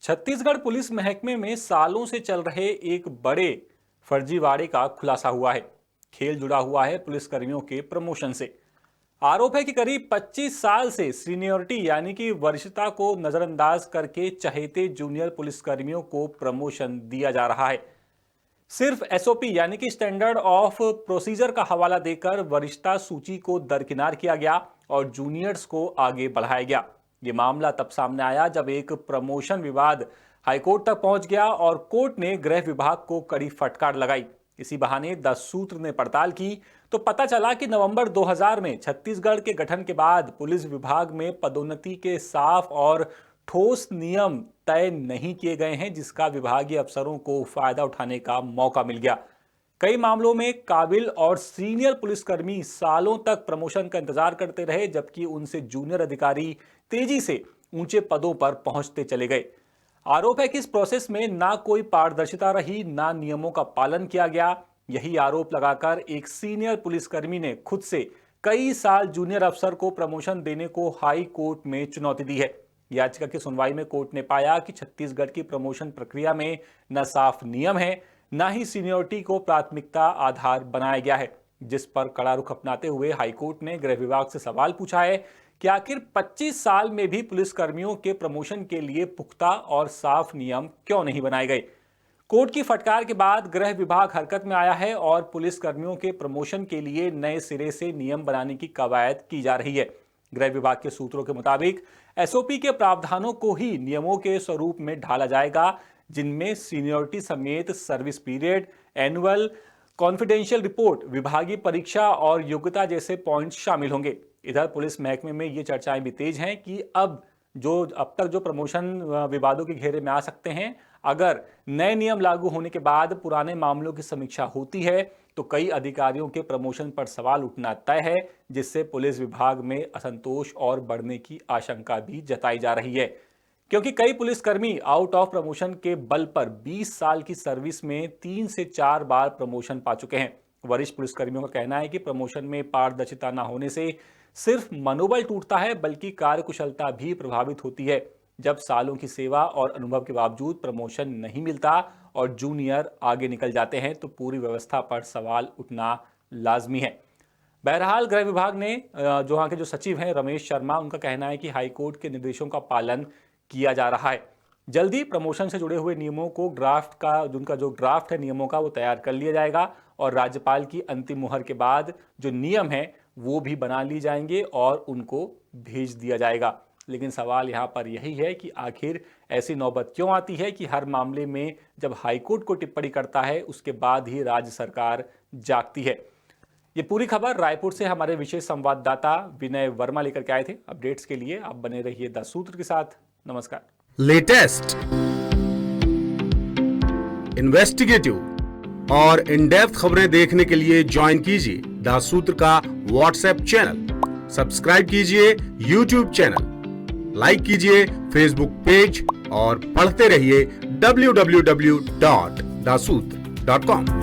Chhattisgarh police महकमे में सालों से चल रहे एक बड़े फर्जीवाड़े का खुलासा हुआ है। खेल जुड़ा हुआ है पुलिसकर्मियों के प्रमोशन से। आरोप है कि करीब 25 साल से सीनियरिटी यानी कि वरिष्ठता को नजरअंदाज करके चहेते जूनियर पुलिसकर्मियों को प्रमोशन दिया जा रहा है। सिर्फ एसओपी यानी कि स्टैंडर्ड ऑफ प्रोसीजर का हवाला देकर वरिष्ठता सूची को दरकिनार किया गया और जूनियर्स को आगे बढ़ाया गया। ये मामला तब सामने आया जब एक प्रमोशन विवाद हाईकोर्ट तक पहुंच गया और कोर्ट ने गृह विभाग को कड़ी फटकार लगाई। इसी बहाने द सूत्र ने पड़ताल की तो पता चला कि नवंबर 2000 में छत्तीसगढ़ के गठन के बाद पुलिस विभाग में पदोन्नति के साफ और ठोस नियम तय नहीं किए गए हैं, जिसका विभागीय अफसरों को फायदा उठाने का मौका मिल गया। कई मामलों में काबिल और सीनियर पुलिसकर्मी सालों तक प्रमोशन का इंतजार करते रहे, जबकि उनसे जूनियर अधिकारी तेजी से ऊंचे पदों पर पहुंचते चले गए। आरोप है कि इस प्रोसेस में ना कोई पारदर्शिता रही, ना नियमों का पालन किया गया। यही आरोप लगाकर एक सीनियर पुलिसकर्मी ने खुद से कई साल जूनियर अफसर को प्रमोशन देने को हाई कोर्ट में चुनौती दी है। याचिका की सुनवाई में कोर्ट ने पाया कि छत्तीसगढ़ की प्रमोशन प्रक्रिया में न साफ नियम है, न ही सीनियरिटी को प्राथमिकता आधार बनाया गया है, जिस पर कड़ा रुख अपनाते हुए हाईकोर्ट ने गृह विभाग से सवाल पूछा है कि आखिर 25 साल में भी पुलिसकर्मियों के प्रमोशन के लिए पुख्ता और साफ नियम क्यों नहीं बनाए गए। कोर्ट की फटकार के बाद गृह विभाग हरकत में आया है और पुलिसकर्मियों के प्रमोशन के लिए नए सिरे से नियम बनाने की कवायद की जा रही है। गृह विभाग के सूत्रों के मुताबिक एसओपी के प्रावधानों को ही नियमों के स्वरूप में ढाला जाएगा, जिनमें सीनियरिटी समेत service period, annual confidential report, विभागीय परीक्षा और योग्यता जैसे पॉइंट्स शामिल होंगे। इधर पुलिस महकमे में ये चर्चाएं भी तेज हैं कि अब तक जो प्रमोशन विवादों के घेरे में आ सकते हैं, अगर नए नियम लागू होने के बाद पुराने मामलों की समीक्षा होती है तो कई अधिकारियों के प्रमोशन पर सवाल उठना तय है, जिससे पुलिस विभाग में असंतोष और बढ़ने की आशंका भी जताई जा रही है। क्योंकि कई पुलिसकर्मी आउट ऑफ प्रमोशन के बल पर 20 साल की सर्विस में 3 से 4 बार प्रमोशन पा चुके हैं। वरिष्ठ पुलिसकर्मियों का कहना है कि प्रमोशन में पारदर्शिता न होने से सिर्फ मनोबल टूटता है, बल्कि कार्यकुशलता भी प्रभावित होती है। जब सालों की सेवा और अनुभव के बावजूद प्रमोशन नहीं मिलता और जूनियर आगे निकल जाते हैं तो पूरी व्यवस्था पर सवाल उठना लाजमी है। बहरहाल गृह विभाग ने जो वहाँ के जो सचिव हैं रमेश शर्मा, उनका कहना है कि हाईकोर्ट के निर्देशों का पालन किया जा रहा है। जल्दी प्रमोशन से जुड़े हुए नियमों को उनका जो ड्राफ्ट है नियमों का, वो तैयार कर लिया जाएगा और राज्यपाल की अंतिम मुहर के बाद जो नियम है वो भी बना ली जाएंगे और उनको भेज दिया जाएगा। लेकिन सवाल यहाँ पर यही है कि आखिर ऐसी नौबत क्यों आती है कि हर मामले में जब हाईकोर्ट को टिप्पणी करता है उसके बाद ही राज्य सरकार जागती है। ये पूरी खबर रायपुर से हमारे विशेष संवाददाता विनय वर्मा लेकर के आए थे। अपडेट्स के लिए आप बने रहिए द सूत्र के साथ। नमस्कार। लेटेस्ट, इन्वेस्टिगेटिव और इन डेप्थ खबरें देखने के लिए ज्वाइन कीजिए द सूत्र का व्हाट्सएप चैनल, सब्सक्राइब कीजिए यूट्यूब चैनल, लाइक कीजिए फेसबुक पेज और पढ़ते रहिए www.daसूत्र.com।